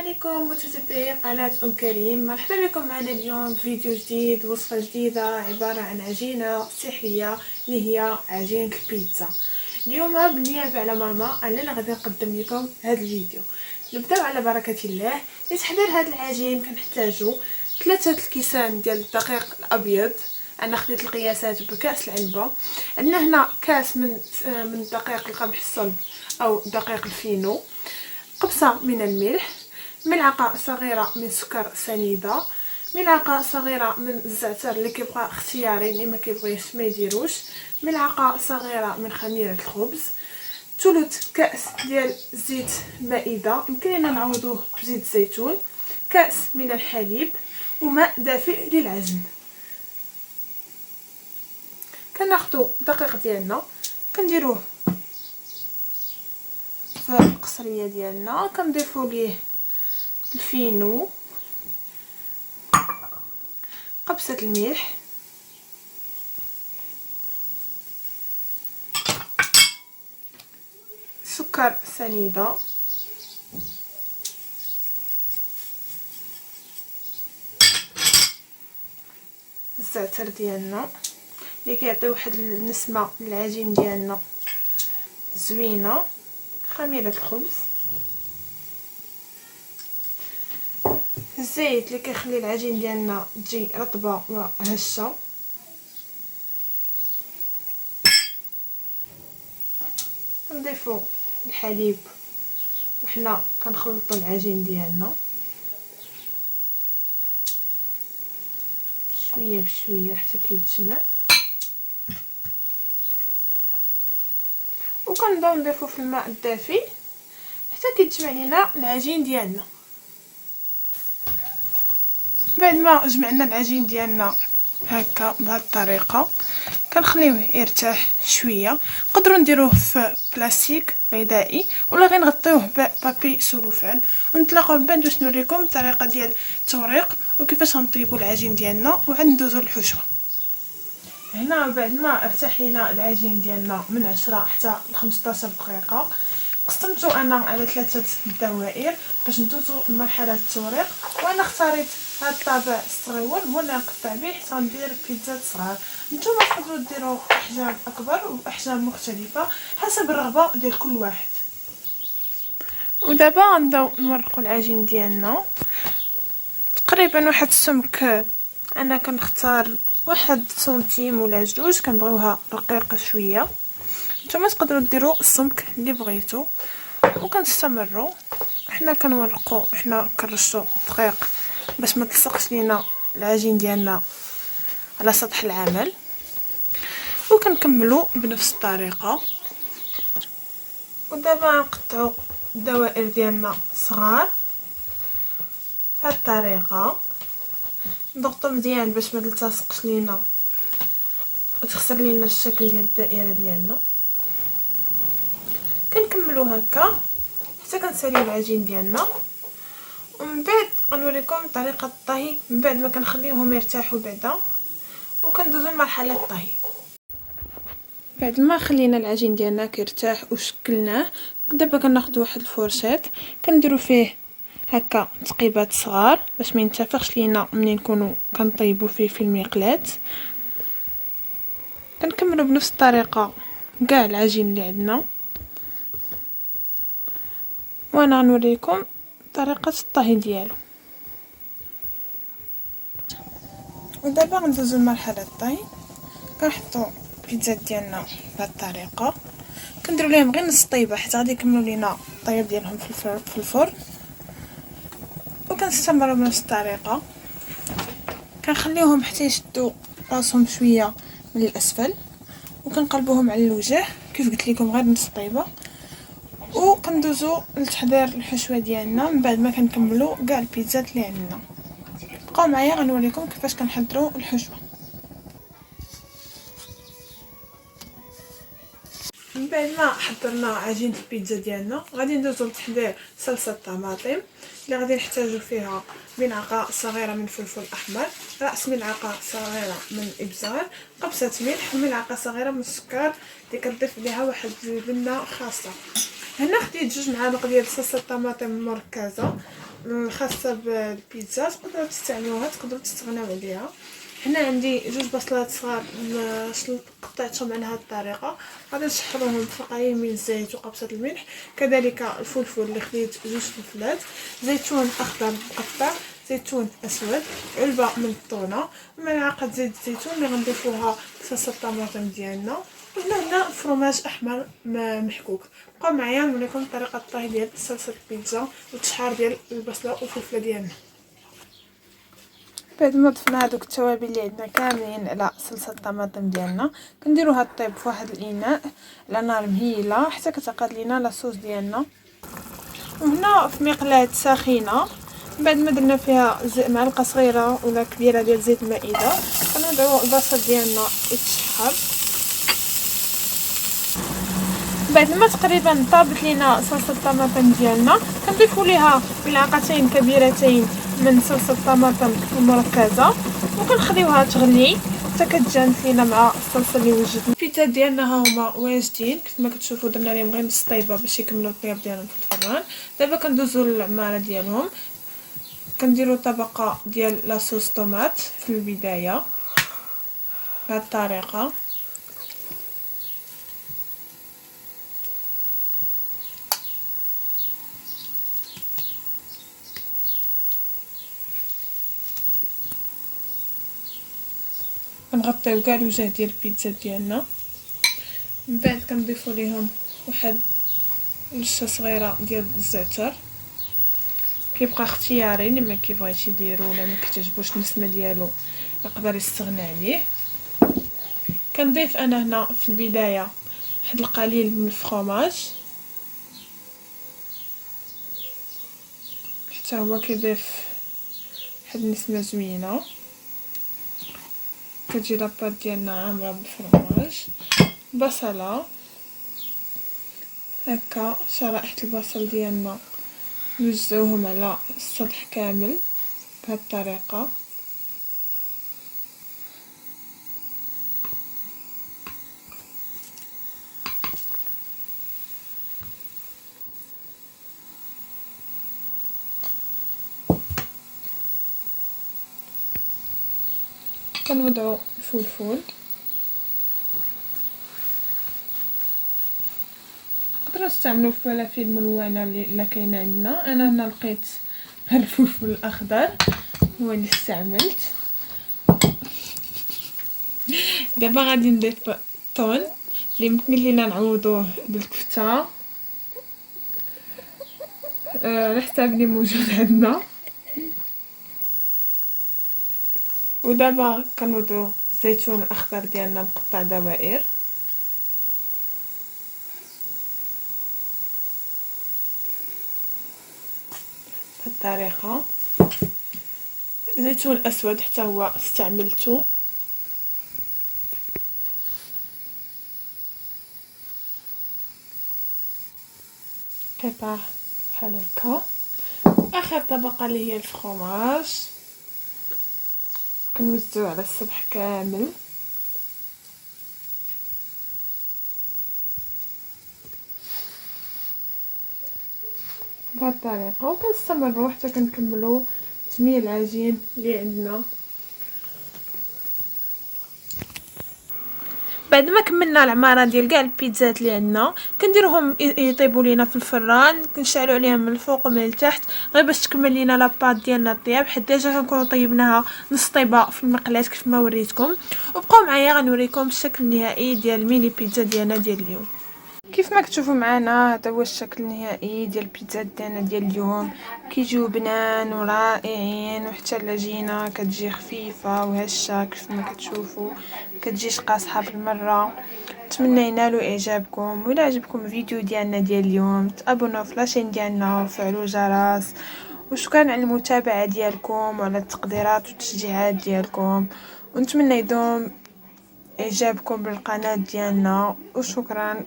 عليكم متتبعي قناة كريم، مرحبا بكم معنا اليوم فيديو جديد، وصفة جديدة عبارة عن عجينة سحرية اللي هي عجينة البيتزا. اليوم بالنيابة على ماما اننا غادي نقدم لكم هذا الفيديو. نبداو على بركة الله. لتحضير هذا العجين كنحتاجو 3 الكيسان ديال الدقيق الابيض. انا خديت القياسات بكاس العنبه. عندنا هنا كاس من دقيق القمح الصلب او دقيق الفينو، قبصة من الملح، ملعقة صغيرة من سكر سنيدة، ملعقة صغيرة من الزعتر اللي كيبقى اختياري اللي ما كيبغيش ما يديروش، ملعقة صغيرة من خميرة الخبز، ثلث كأس ديال زيت مائدة يمكن لنا نعوضوه بزيت الزيتون، كأس من الحليب، وماء دافئ للعجن. كناخدو الدقيق ديالنا كنديروه في القصريه ديالنا، كنضيفوا ليه الفينو، قبصه الملح، سكر سنيده، الزعتر ديالنا اللي كيعطي واحد النسمه للعجين ديالنا زوينه، خميره الخبز، الزيت اللي كيخلي العجين ديالنا تجي رطبه وهشه، كنضيفوا الحليب وحنا كنخلطوا العجين ديالنا شويه بشويه حتى كيتجمع، وكنبداو نضيفوا في الماء الدافي حتى كيتجمع لينا العجين ديالنا. بعد ما جمعنا العجين ديالنا هكا بهذه الطريقه كنخليوه يرتاح شويه. نقدروا نديروه في بلاستيك غذائي ولا غير نغطيوه ببابي سلوفان، ونتلاقاو من بعد باش نوريكم الطريقه ديال التوريق وكيفاش غنطيبوا العجين ديالنا وغندوزو للحشوه. هنا بعد ما ارتاح لينا العجين ديالنا من 10 حتى ل 15 دقيقه، قسمته انا على 3 دوائر باش ندوزو لمرحله التوريق. وانا اختاريت هاد الطابع الصغيور هو اللي نقطع به حتى ندير بيتزا صغار. نتوما تقدروا ديروا احجام اكبر واحجام مختلفه حسب الرغبه ديال كل واحد. ودابا غنبداو نورقوا العجين ديالنا تقريبا واحد السمك، انا كنختار 1 سنتيم ولا 2، كنبغيوها رقيقه شويه. نتوما تقدروا ديروا السمك اللي بغيتو. وكنستمروا حنا كنورقوا، حنا كنرشوا الدقيق باش ما تلصقش لينا العجين ديالنا على سطح العمل، وكنكملوا بنفس الطريقه. ودابا نقطعوا الدوائر ديالنا صغار بهذه الطريقه، نضغطوا مزيان باش ما تلتصقش لينا وتخسر لينا الشكل ديال الدائره ديالنا. كنكملوا هكا حتى كنساليو العجين ديالنا، ومن بعد غنوريكم طريقه الطهي من بعد ما كنخليوهم يرتاحوا بعدا وكندوزو لمرحله الطهي. بعد ما خلينا العجين ديالنا كيرتاح وشكلناه، دابا كناخذ واحد الفرشاه كنديرو فيه هكا تقيبات صغار باش ما ينتفخش لينا ملي نكونوا كنطيبوا فيه في المقلاة. كنكملوا بنفس الطريقه كاع العجين اللي عندنا، وانا غنوريكم طريقه الطهي ديالو. ودابا غندوزو لمرحله الطهي. كنحطوا البيتزا ديالنا بهذه الطريقه، كنديروا ليهم غير نص طيبه حتى غادي يكملوا لينا الطيب ديالهم في الفرن. وكنستمروا بنفس الطريقه، كنخليوهم حتى يشدوا راسهم شويه من الاسفل، وكنقلبوهم على الوجه كيف قلت لكم غير نص طيبه. وكندوزو لتحضير الحشوه ديالنا من بعد ما كنكملوا كاع البيتزات اللي عندنا. بقاو معايا غنوريكم كيفاش كنحضروا الحشوه. من بعد ما حضرنا عجينه البيتزا ديالنا غادي ندوزو لتحضير صلصه الطماطم اللي غادي نحتاجو فيها ملعقه صغيره من فلفل احمر، راس ملعقه صغيره من ابزار، قبصه ملح، وملعقه صغيره من السكر اللي كنضيف ليها واحد البنه خاصه. هنا خديت 2 معالق ديال صلصه الطماطم المركزه، خاصه بالبيتزا تقدروا تستعملوها، تقدروا تستغناو عليها. هنا عندي جوج بصلات صغار قطعتهم على هذه الطريقه، غادي نشحروهم في قليل من الزيت وقبصه الملح. كذلك الفلفل اللي خديت جوج فلفلات، زيتون اخضر مقطع، زيتون اسود، علبه من الطونه، ملعقه زيت الزيتون اللي غنضيفوها لصلصه الطماطم ديالنا، وهنا فرماج احمر محكوك. بقاو معايا نوريكم طريقه الطهي ديال صلصه البيتزا والتشحار ديال البصله والفلفله ديالنا. بعد ما ضفنا هذوك التوابل اللي عندنا كاملين على صلصه الطماطم ديالنا، كنديروها طيب في واحد الاناء على نار مهيله حتى كتعقد لينا لاصوص ديالنا. وهنا في مقلاة ساخنه، بعد ما درنا فيها معلقه صغيره ولا كبيره ديال زيت المائده، كنوضعوا البصل ديالنا يتشحر. بعد ما تقريبا طابت لينا صلصه الطماطم ديالنا، كنضيفوا ليها ملعقتين كبيرتين من صلصه الطماطم المركزه، وكنخليوها تغلي حتى كتجانس لينا مع الصلصه اللي وجدنا. البيتزا ديالنا ها هما واجدين كما كتشوفوا، درنا لهم غير نص طيبه باش يكملوا الطياب ديالهم في الفران. دابا كندوزو للعماره ديالهم، كنديروا طبقه ديال لاصوص طوماط في البدايه بهذه الطريقه. كنغطيو كاع الوجه ديال البيتزا ديالنا، من بعد كنضيفوا ليهم واحد رشه صغيره ديال الزعتر، كيبقى اختياري اللي ما كيبغيش يديرو ولا ما كتعجبوش النسمه ديالو يقدر يستغنى عليه. كنضيف انا هنا في البدايه واحد القليل من الفرomاج حتى هو كيضيف واحد النسمه زوينه، كتجي لاباط ديالنا عامره بالفرomاج. بصله هكا، شرائح البصل ديالنا نوزعوهم على السطح كامل بهذه الطريقه. كنوضعو الفلفل، نقدروا نستعملوا الفلافل الملونه اللي كاينه عندنا. انا هنا لقيت الفلفل الاخضر هو اللي استعملت. دابا غادي نضيف الطون اللي يمكن لينا نعوضوه بالكفته على حساب اللي موجود عندنا. ودابا كنوضعو الزيتون الاخضر ديالنا مقطع دوائر، بهذه الطريقه. زيتون اسود حتى هو استعملته. قطع بحال هكا. اخر طبقه اللي هي الفرomاج كنوزعو على السطح كامل بهذه الطريقه، وكنستمروا حتى كنكملوا تميل العجين اللي عندنا. بعد ما كملنا العماره ديال كاع البيتزات اللي عندنا، كنديروهم يطيبوا لينا في الفران، كنشعلوا عليهم من الفوق ومن التحت غير باش تكمل لينا لاباط ديالنا الطياب. حيت ديجا كنكونوا طيبناها نص طيبه في المقلاة كيف ما وريتكم. وبقاو معايا غنوريكم الشكل النهائي ديال الميني بيتزا ديالنا ديال اليوم. كيف ما كتشوفوا معنا هذا هو الشكل النهائي ديال البيتزا ديالنا ديال اليوم. كيجيو بنان ورائعين، وحتى العجينه كتجي خفيفه وهشه كيف ما كتشوفوا، كتجيش قاصحه بالمره. نتمنى ينالوا اعجابكم، ولا عجبكم الفيديو ديالنا ديال اليوم تابوناو في لاشين ديالنا وفعلوا الجرس. وشكرا على المتابعه ديالكم وعلى التقديرات والتشجيعات ديالكم، ونتمنى يدوم اعجابكم بالقناه ديالنا. وشكرا.